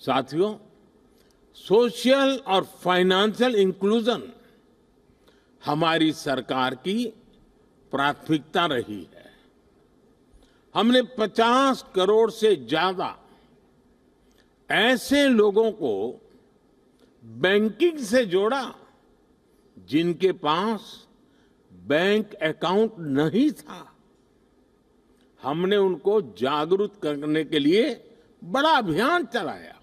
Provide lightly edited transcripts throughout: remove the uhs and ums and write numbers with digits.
साथियों, सोशल और financial inclusion हमारी सरकार की प्राथमिकता रही है। हमने 50 करोड़ से ज्यादा ऐसे लोगों को बैंकिंग से जोड़ा जिनके पास बैंक अकाउंट नहीं था। हमने उनको जागरूक करने के लिए बड़ा अभियान चलाया।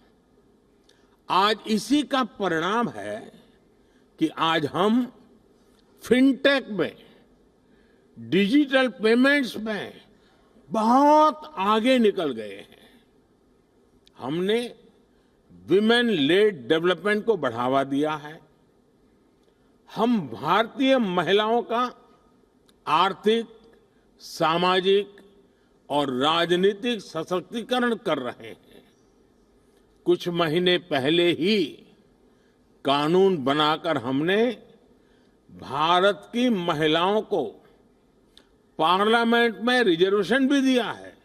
आज इसी का परिणाम है कि आज हम फिनटेक में, डिजिटल पेमेंट्स में बहुत आगे निकल गए हैं। हमने विमेन लेड डेवलपमेंट को बढ़ावा दिया है। हम भारतीय महिलाओं का आर्थिक, सामाजिक और राजनीतिक सशक्तिकरण कर रहे हैं। कुछ महीने पहले ही कानून बनाकर हमने भारत की महिलाओं को पार्लियामेंट में रिजर्वेशन भी दिया है।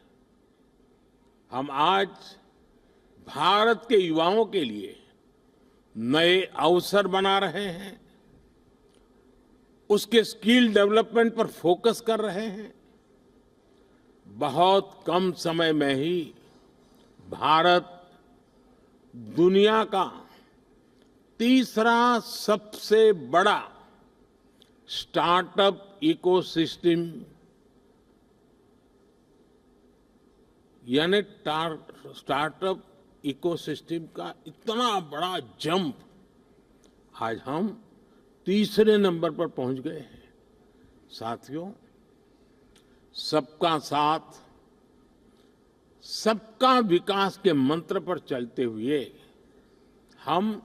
हम आज भारत के युवाओं के लिए नए अवसर बना रहे हैं, उसके स्किल डेवलपमेंट पर फोकस कर रहे हैं। बहुत कम समय में ही भारत दुनिया का तीसरा सबसे बड़ा स्टार्टअप इकोसिस्टम यानी स्टार्टअप इकोसिस्टम का इतना बड़ा जंप आज हम तीसरे नंबर पर पहुंच गए हैं। साथियों, सबका साथ, सबका विकास के मंत्र पर चलते हुए हम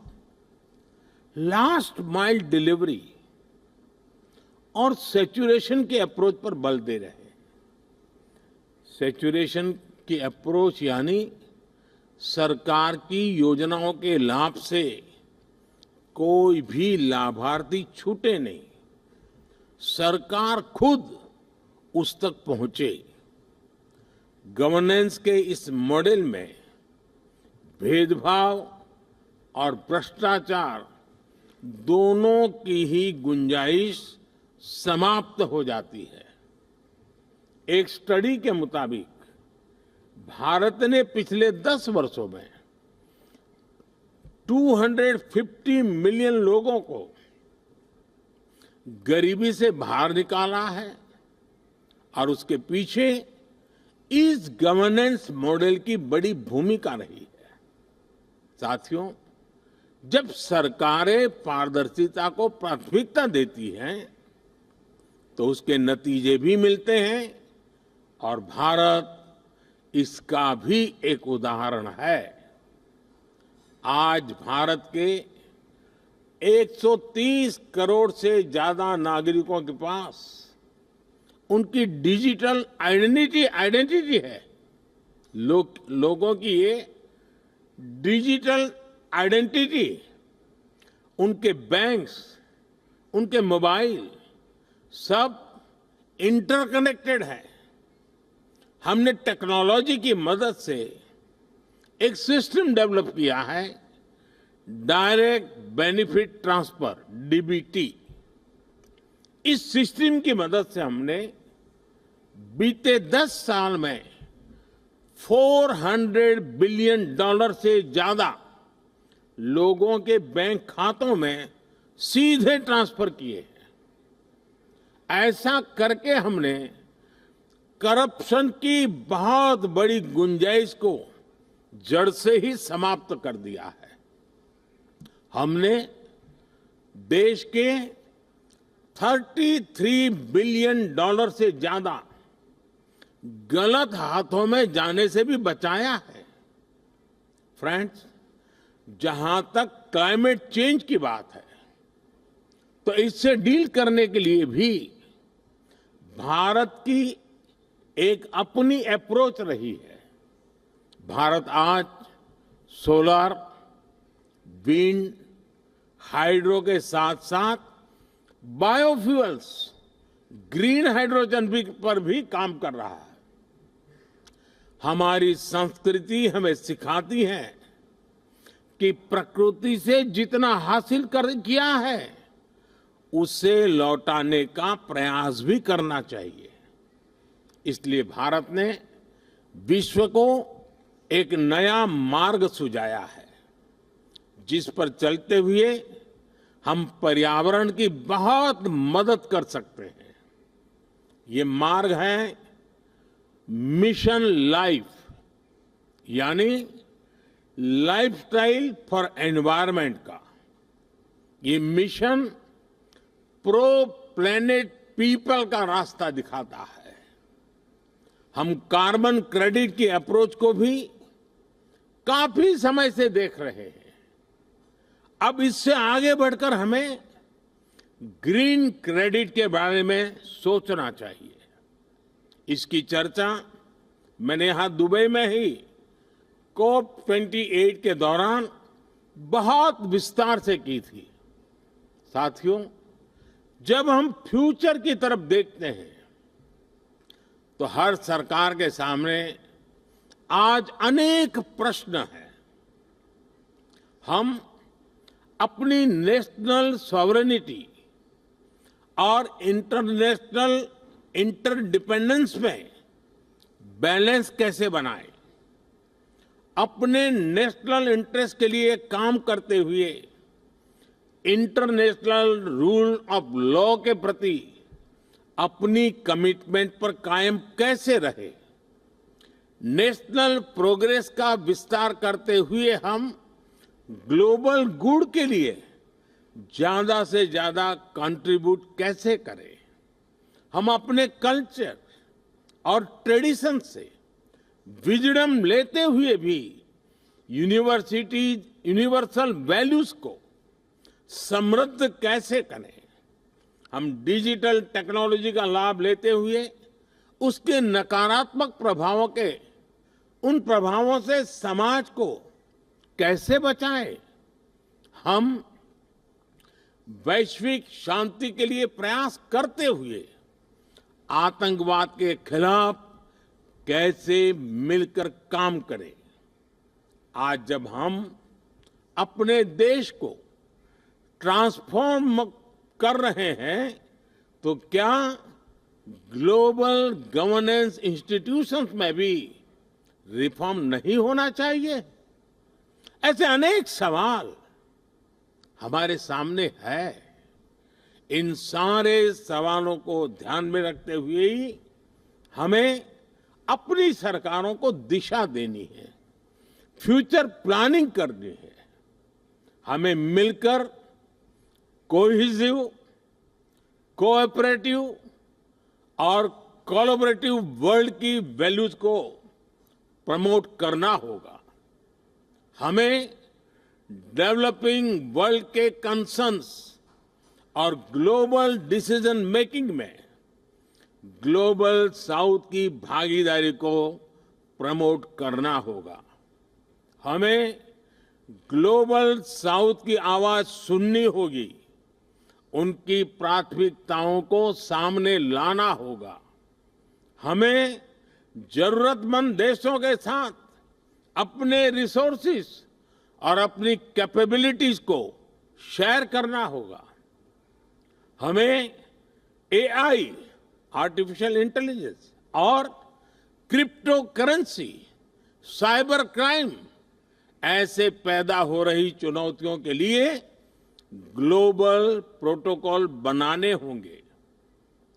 लास्ट माइल डिलीवरी और सैचुरेशन के अप्रोच पर बल दे रहे हैं। सैचुरेशन की अप्रोच यानी सरकार की योजनाओं के लाभ से कोई भी लाभार्थी छूटे नहीं, सरकार खुद उस तक पहुंचे। गवर्नेंस के इस मॉडल में भेदभाव और भ्रष्टाचार दोनों की ही गुंजाइश समाप्त हो जाती है। एक स्टडी के मुताबिक भारत ने पिछले 10 वर्षों में 250 मिलियन लोगों को गरीबी से बाहर निकाला है और उसके पीछे इस गवर्नेंस मॉडल की बड़ी भूमिका रही है। साथियों, जब सरकारें पारदर्शिता को प्राथमिकता देती हैं तो उसके नतीजे भी मिलते हैं और भारत इसका भी एक उदाहरण है। आज भारत के 130 करोड़ से ज्यादा नागरिकों के पास उनकी डिजिटल आइडेंटिटी है। लोगों की ये डिजिटल आइडेंटिटी, उनके बैंक्स, उनके मोबाइल सब इंटरकनेक्टेड है। हमने टेक्नोलॉजी की मदद से एक सिस्टम डेवलप किया है, डायरेक्ट बेनिफिट ट्रांसफर, डीबीटी। इस सिस्टम की मदद से हमने बीते 10 साल में $400 बिलियन से ज्यादा लोगों के बैंक खातों में सीधे ट्रांसफर किए हैं। ऐसा करके हमने करप्शन की बहुत बड़ी गुंजाइश को जड़ से ही समाप्त कर दिया है। हमने देश के $33 बिलियन से ज्यादा गलत हाथों में जाने से भी बचाया है। फ्रेंड्स, जहां तक क्लाइमेट चेंज की बात है तो इससे डील करने के लिए भी भारत की एक अपनी अप्रोच रही है। भारत आज सोलर, विंड, हाइड्रो के साथ साथ बायोफ्यूल्स, ग्रीन हाइड्रोजन पर भी काम कर रहा है। हमारी संस्कृति हमें सिखाती है कि प्रकृति से जितना हासिल कर किया है उसे लौटाने का प्रयास भी करना चाहिए। इसलिए भारत ने विश्व को एक नया मार्ग सुझाया है जिस पर चलते हुए हम पर्यावरण की बहुत मदद कर सकते हैं। ये मार्ग है मिशन लाइफ, यानी लाइफस्टाइल फॉर एनवायरनमेंट का। ये मिशन प्रो प्लेनेट पीपल का रास्ता दिखाता है। हम कार्बन क्रेडिट की अप्रोच को भी काफी समय से देख रहे हैं। अब इससे आगे बढ़कर हमें ग्रीन क्रेडिट के बारे में सोचना चाहिए। इसकी चर्चा मैंने यहां दुबई में ही COP28 के दौरान बहुत विस्तार से की थी। साथियों, जब हम फ्यूचर की तरफ देखते हैं तो हर सरकार के सामने आज अनेक प्रश्न हैं। हम अपनी नेशनल सॉवरेनिटी और इंटरनेशनल इंटरडिपेंडेंस में बैलेंस कैसे बनाएं? अपने नेशनल इंटरेस्ट के लिए काम करते हुए इंटरनेशनल रूल ऑफ लॉ के प्रति अपनी कमिटमेंट पर कायम कैसे रहे? नेशनल प्रोग्रेस का विस्तार करते हुए हम ग्लोबल गुड के लिए ज्यादा से ज्यादा कंट्रीब्यूट कैसे करें? हम अपने कल्चर और ट्रेडिशन से विजडम लेते हुए भी यूनिवर्सल वैल्यूज को समृद्ध कैसे करें? हम डिजिटल टेक्नोलॉजी का लाभ लेते हुए उसके नकारात्मक उन प्रभावों से समाज को कैसे बचाएं? हम वैश्विक शांति के लिए प्रयास करते हुए आतंकवाद के खिलाफ कैसे मिलकर काम करें? आज जब हम अपने देश को ट्रांसफॉर्म कर रहे हैं तो क्या ग्लोबल गवर्नेंस इंस्टीट्यूशंस में भी रिफॉर्म नहीं होना चाहिए? ऐसे अनेक सवाल हमारे सामने है। इन सारे सवालों को ध्यान में रखते हुए ही हमें अपनी सरकारों को दिशा देनी है, फ्यूचर प्लानिंग करनी है। हमें मिलकर कोहेसिव, कोऑपरेटिव और कोलैबोरेटिव वर्ल्ड की वैल्यूज को प्रमोट करना होगा। हमें डेवलपिंग वर्ल्ड के कंसर्न्स और ग्लोबल डिसीजन मेकिंग में ग्लोबल साउथ की भागीदारी को प्रमोट करना होगा। हमें ग्लोबल साउथ की आवाज सुननी होगी, उनकी प्राथमिकताओं को सामने लाना होगा। हमें जरूरतमंद देशों के साथ अपने रिसोर्सेस और अपनी कैपेबिलिटीज को शेयर करना होगा। हमें एआई, आर्टिफिशियल इंटेलिजेंस और क्रिप्टो करेंसी, साइबर क्राइम ऐसे पैदा हो रही चुनौतियों के लिए ग्लोबल प्रोटोकॉल बनाने होंगे।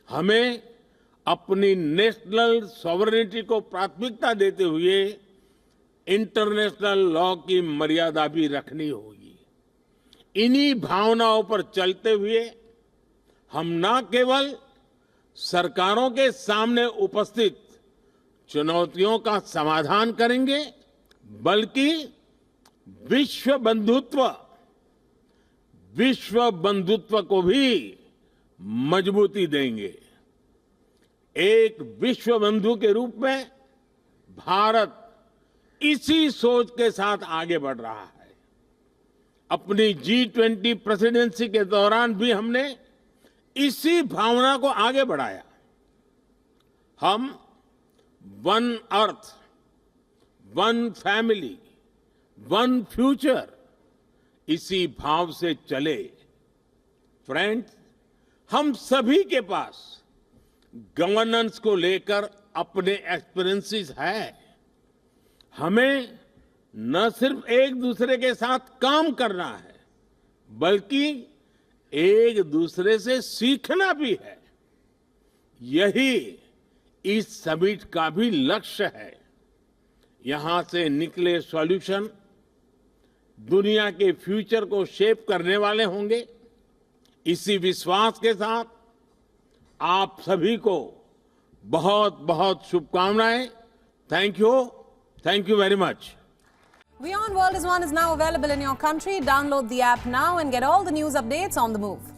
हमें अपनी नेशनल सॉवरेनिटी को प्राथमिकता देते हुए इंटरनेशनल लॉ की मर्यादा भी रखनी होगी। इन्हीं भावनाओं पर चलते हुए हम न केवल सरकारों के सामने उपस्थित चुनौतियों का समाधान करेंगे, बल्कि विश्व बंधुत्व को भी मजबूती देंगे। एक विश्व बंधु के रूप में भारत इसी सोच के साथ आगे बढ़ रहा है। अपनी G20 प्रेसिडेंसी के दौरान भी हमने इसी भावना को आगे बढ़ाया। हम one earth, one family, one future इसी भाव से चले। फ्रेंड्स, हम सभी के पास गवर्नेंस को लेकर अपने एक्सपीरियंसेस है। हमें न सिर्फ एक दूसरे के साथ काम करना है, बल्कि एक दूसरे से सीखना भी है। यही इस समिट का भी लक्ष्य है। यहां से निकले सॉल्यूशन दुनिया के फ्यूचर को शेप करने वाले होंगे। इसी विश्वास के साथ आप सभी को बहुत बहुत शुभकामनाएं। Thank you very much. WION World is One is now available in your country. Download the app now and get all the news updates on the move.